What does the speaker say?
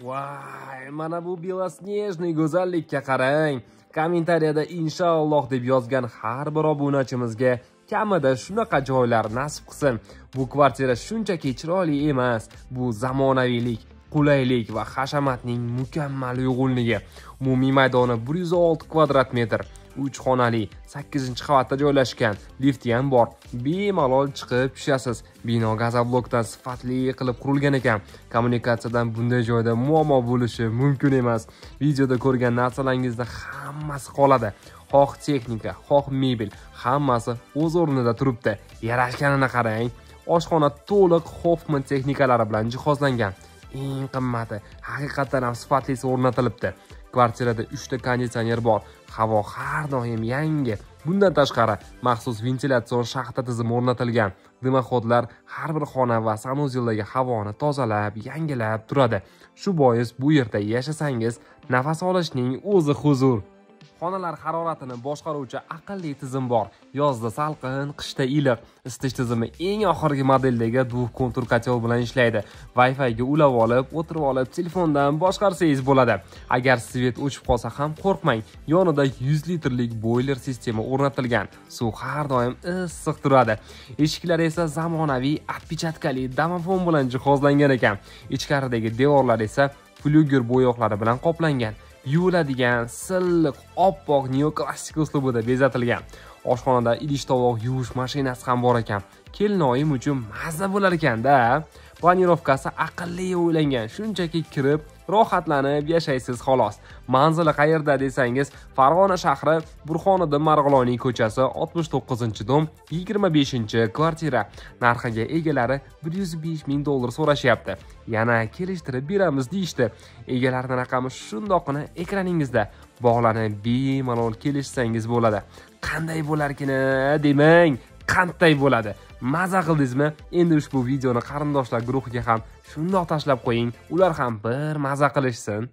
Voy, mana bu belosnejniy go'zallikka qarang. Kommentariyada inshaalloh deb yozgan har bir obunachimizga kamida shunaqa joylar nasib qilsin. Bu kvartira shunchaki chiroyli emas, bu zamonaviylik, qulaylik va hashamatning mukammal uyg'unligi. Umumiy maydoni 106 kvadrat metr. 3 xonali, 8-qavatda joylashgan, lifti ham bor. Bemalol chiqib tushasiz. Bino gazoblokdan sifatli qilib qurilgan ekan. Kommunikatsiyadan bunday joyda muammo bo'lishi mumkin emas. Videoda ko'rgan narsalaringizda hammasi qoladi. Xoh texnika, xoh mebel, hammasi o'z o'rnida turibdi. Yarashganini qarang. Oshxona to'liq Hoffman texnikalari bilan jihozlangan. Eng qimmati, haqiqatan ham sifatlisi o'rnatilibdi. Kvartirada 3 ta konditsioner bor. Havo har doim yangi. Bundan tashqari, maxsus ventilятsion shaxta tizimi o'rnatilgan. Dimoxodlar har bir xona va sanuzeldagi havoni tozalab, yangilab turadi. Shu bois bu yerda yashasangiz, nafas olishning o'zi huzur. Xonalar haroratini boshqaruvchi aqlli tizim bor. Yozda salqin, qishda iliq. Isitish tizimi eng oxirgi modeldagi duv kontur kotel bilan ishlaydi. Wi-Fi ga ulab olib, o'tirib olib, telefondan boshqarsangiz bo'ladi. Agar svet o'chib qolsa ham qo'rqmang. Yonida 100 litrlik boiler sistema o'rnatilgan. Suv har doim issiq turadi. Eshiklar esa zamonaviy отпечаткali domofon bilan jihozlangan ekan. Ichkaridagi devorlar esa flyuger bo'yoqlari bilan qoplangan. Yuviladigan silliq, oppoq neoklassik uslubida bezatilgan. Oshxonada idish-tovoq yuvish mashinasi ham bor ekan. Kelinoyim uchun mazza bo'lar ekan-da. Planirovkasi aqlli o'ylangan. Shunchaki kirib, rohatlanib yashaysiz xolos. Manzili qayerda desangiz, Farg'ona shahri Burxoniddin Marg'iloniy ko'chasi 69-dom 25-kvartira. Narxiga egalari $105 ming so'rashyapti. Yana kelishtirib beramiz deyishdi. Egalarning raqami shundoqqina ekraningizda. Bog'lanib bemalol kelishsangiz bo'ladi. Qanday bo'larkini demang, qanday bo'ladi? Maza qildingizmi? Endi ushbu videoni qarindoshlar guruhiga ham shundoq tashlab qo'ying. Ular ham bir maza qilishsin.